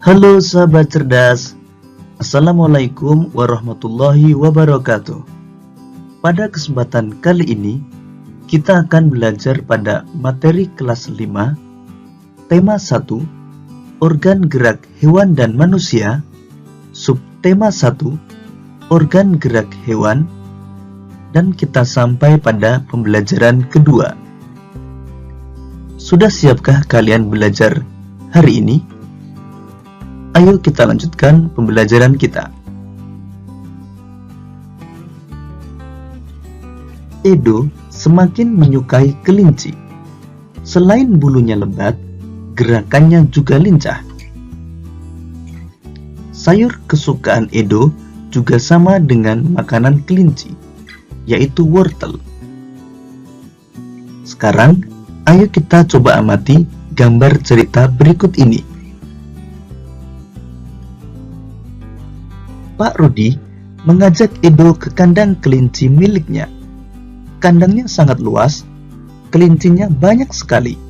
Halo sahabat cerdas, Assalamualaikum warahmatullahi wabarakatuh. Pada kesempatan kali ini, kita akan belajar pada materi kelas 5, tema 1, organ gerak hewan dan manusia, subtema 1, organ gerak hewan, dan kita sampai pada pembelajaran kedua. Sudah siapkah kalian belajar hari ini? Ayo kita lanjutkan pembelajaran kita. Edo semakin menyukai kelinci. Selain bulunya lebat, gerakannya juga lincah. Sayur kesukaan Edo juga sama dengan makanan kelinci, yaitu wortel. Sekarang, ayo kita coba amati gambar cerita berikut ini. Pak Rudi mengajak Edo ke kandang kelinci miliknya. Kandangnya sangat luas, kelincinya banyak sekali.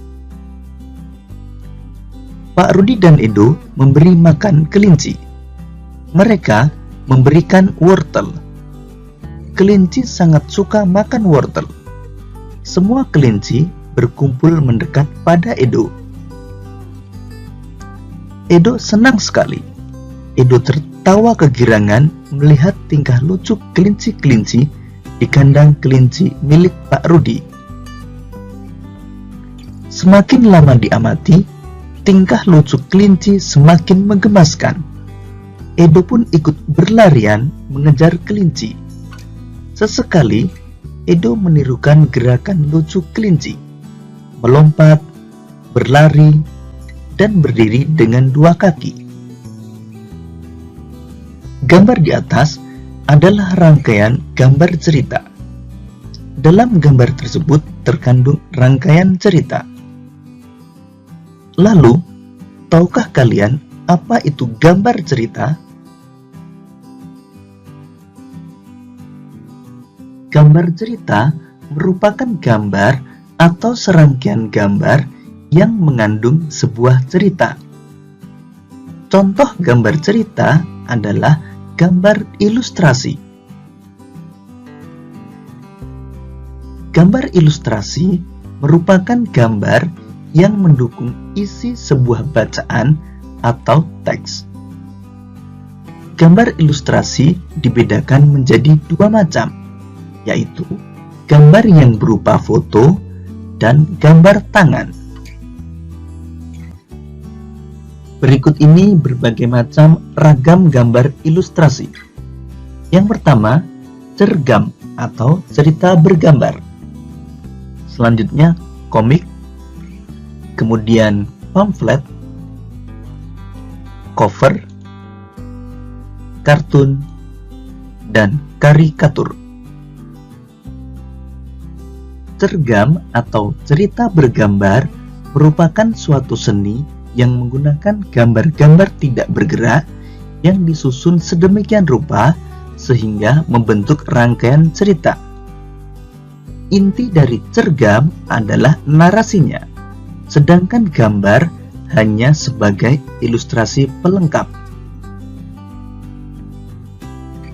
Pak Rudi dan Edo memberi makan kelinci. Mereka memberikan wortel. Kelinci sangat suka makan wortel. Semua kelinci berkumpul mendekat pada Edo. Edo senang sekali. Edo tertawa kegirangan melihat tingkah lucu kelinci-kelinci di kandang kelinci milik Pak Rudi. Semakin lama diamati, tingkah lucu kelinci semakin menggemaskan. Edo pun ikut berlarian mengejar kelinci. Sesekali, Edo menirukan gerakan lucu kelinci, melompat, berlari, dan berdiri dengan dua kaki. Gambar di atas adalah rangkaian gambar cerita. Dalam gambar tersebut terkandung rangkaian cerita. Lalu, tahukah kalian apa itu gambar cerita? Gambar cerita merupakan gambar atau serangkaian gambar yang mengandung sebuah cerita. Contoh gambar cerita adalah gambar ilustrasi. Gambar ilustrasi merupakan gambar yang mendukung isi sebuah bacaan atau teks. Gambar ilustrasi dibedakan menjadi dua macam, yaitu gambar yang berupa foto dan gambar tangan. Berikut ini berbagai macam ragam gambar ilustrasi. Yang pertama, cergam atau cerita bergambar. Selanjutnya, komik. Kemudian, pamflet, cover, kartun, dan karikatur. Cergam atau cerita bergambar merupakan suatu seni yang menggunakan gambar-gambar tidak bergerak yang disusun sedemikian rupa sehingga membentuk rangkaian cerita. Inti dari cergam adalah narasinya, sedangkan gambar hanya sebagai ilustrasi pelengkap.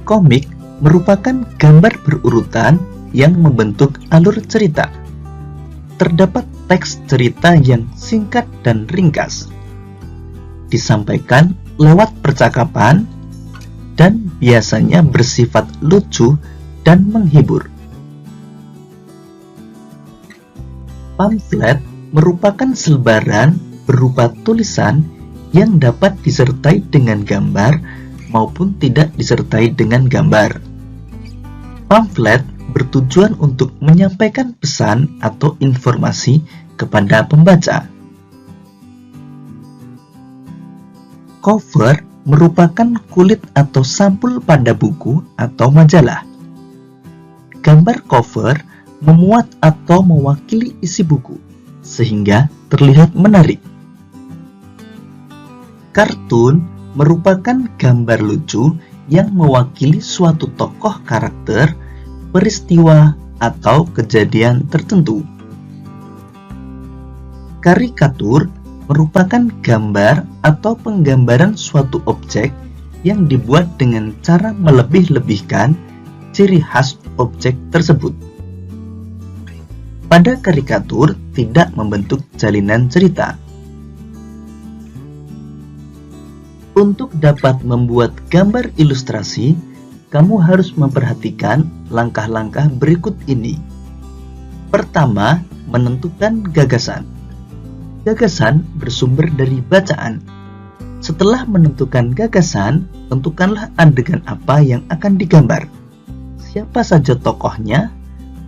Komik merupakan gambar berurutan yang membentuk alur cerita. Terdapat teks cerita yang singkat dan ringkas, disampaikan lewat percakapan, dan biasanya bersifat lucu dan menghibur. Pamflet merupakan selebaran berupa tulisan yang dapat disertai dengan gambar maupun tidak disertai dengan gambar. Pamflet bertujuan untuk menyampaikan pesan atau informasi kepada pembaca. Cover merupakan kulit atau sampul pada buku atau majalah. Gambar cover memuat atau mewakili isi buku, sehingga terlihat menarik. Kartun merupakan gambar lucu yang mewakili suatu tokoh karakter, peristiwa, atau kejadian tertentu. Karikatur merupakan gambar atau penggambaran suatu objek yang dibuat dengan cara melebih-lebihkan ciri khas objek tersebut. Pada karikatur tidak membentuk jalinan cerita. Untuk dapat membuat gambar ilustrasi, kamu harus memperhatikan langkah-langkah berikut ini. Pertama, menentukan gagasan. Gagasan bersumber dari bacaan. Setelah menentukan gagasan, tentukanlah adegan apa yang akan digambar. Siapa saja tokohnya,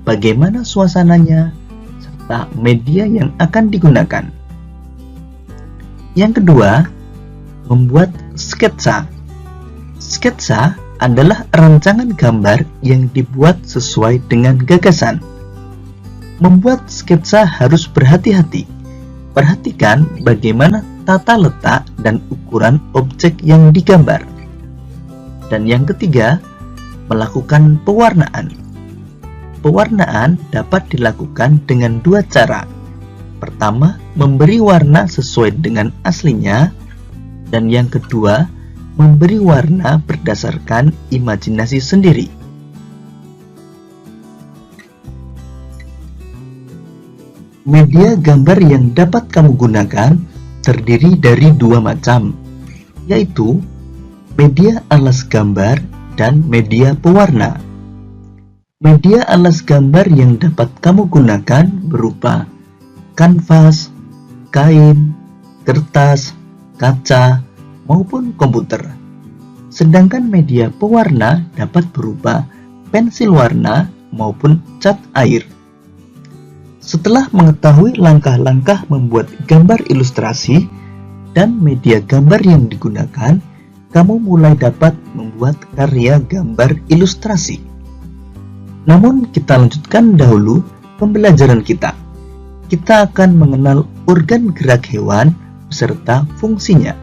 bagaimana suasananya, serta media yang akan digunakan. Yang kedua, membuat sketsa. Sketsa adalah rancangan gambar yang dibuat sesuai dengan gagasan. Membuat sketsa harus berhati-hati. Perhatikan bagaimana tata letak dan ukuran objek yang digambar. Dan yang ketiga, melakukan pewarnaan. Pewarnaan dapat dilakukan dengan dua cara. Pertama, memberi warna sesuai dengan aslinya, dan yang kedua, memberi warna berdasarkan imajinasi sendiri. Media gambar yang dapat kamu gunakan terdiri dari dua macam, yaitu media alas gambar dan media pewarna. Media alas gambar yang dapat kamu gunakan berupa kanvas, kain, kertas, kaca, maupun komputer. Sedangkan media pewarna dapat berupa pensil warna maupun cat air. Setelah mengetahui langkah-langkah membuat gambar ilustrasi dan media gambar yang digunakan, kamu mulai dapat membuat karya gambar ilustrasi. Namun kita lanjutkan dahulu pembelajaran kita. Kita akan mengenal organ gerak hewan beserta fungsinya.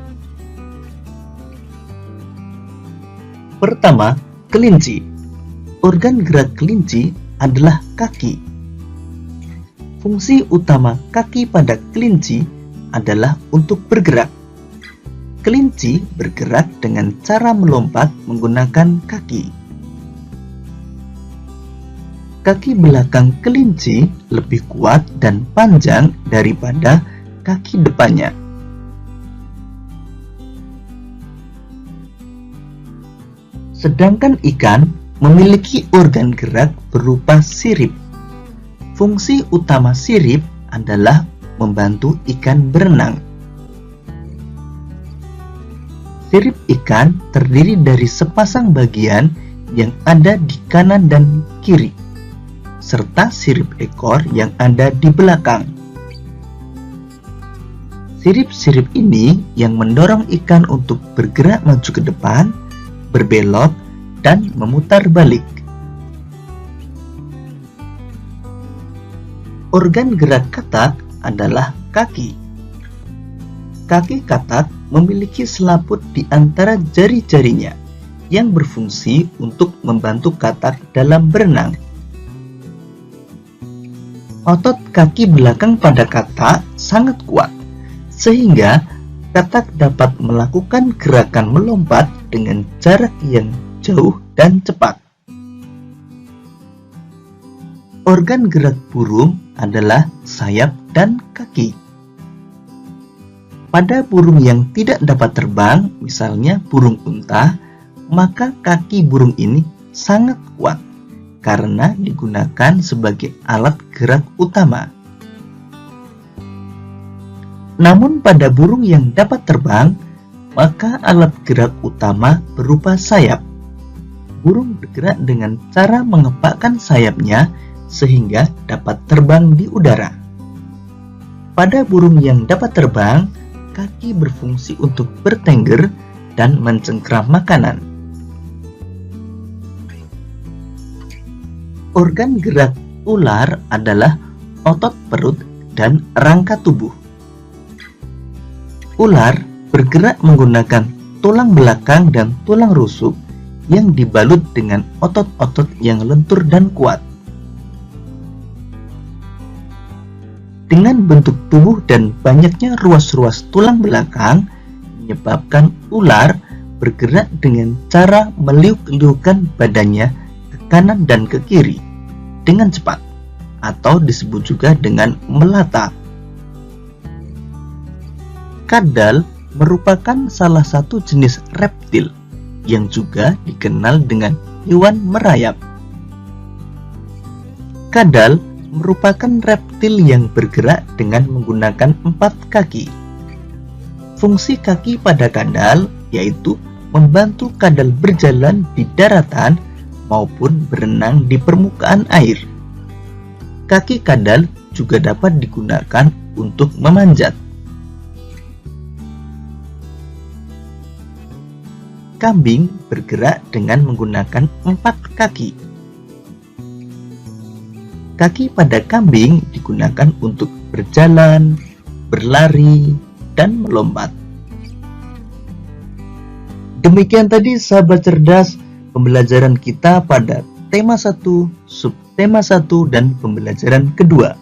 Pertama, kelinci. Organ gerak kelinci adalah kaki. Fungsi utama kaki pada kelinci adalah untuk bergerak. Kelinci bergerak dengan cara melompat menggunakan kaki. Kaki belakang kelinci lebih kuat dan panjang daripada kaki depannya. Sedangkan ikan memiliki organ gerak berupa sirip. Fungsi utama sirip adalah membantu ikan berenang. Sirip ikan terdiri dari sepasang bagian yang ada di kanan dan kiri, serta sirip ekor yang ada di belakang. Sirip-sirip ini yang mendorong ikan untuk bergerak maju ke depan, berbelok, dan memutar balik. Organ gerak katak adalah kaki. Kaki katak memiliki selaput di antara jari-jarinya yang berfungsi untuk membantu katak dalam berenang. Otot kaki belakang pada katak sangat kuat, sehingga katak dapat melakukan gerakan melompat dengan jarak yang jauh dan cepat. Organ gerak burung adalah sayap dan kaki. Pada burung yang tidak dapat terbang, misalnya burung unta, maka kaki burung ini sangat kuat karena digunakan sebagai alat gerak utama. Namun pada burung yang dapat terbang, maka alat gerak utama berupa sayap. Burung bergerak dengan cara mengepakkan sayapnya sehingga dapat terbang di udara. Pada burung yang dapat terbang, kaki berfungsi untuk bertengger dan mencengkram makanan. Organ gerak ular adalah otot perut dan rangka tubuh. Ular bergerak menggunakan tulang belakang dan tulang rusuk yang dibalut dengan otot-otot yang lentur dan kuat. Dengan bentuk tubuh dan banyaknya ruas-ruas tulang belakang, menyebabkan ular bergerak dengan cara meliuk-liukkan badannya ke kanan dan ke kiri dengan cepat, atau disebut juga dengan melata. Kadal merupakan salah satu jenis reptil yang juga dikenal dengan hewan merayap. Kadal merupakan reptil yang bergerak dengan menggunakan 4 kaki. Fungsi kaki pada kadal yaitu membantu kadal berjalan di daratan maupun berenang di permukaan air. Kaki kadal juga dapat digunakan untuk memanjat. Kambing bergerak dengan menggunakan 4 kaki. Kaki pada kambing digunakan untuk berjalan, berlari, dan melompat. Demikian tadi sahabat cerdas pembelajaran kita pada tema 1, subtema 1, dan pembelajaran kedua.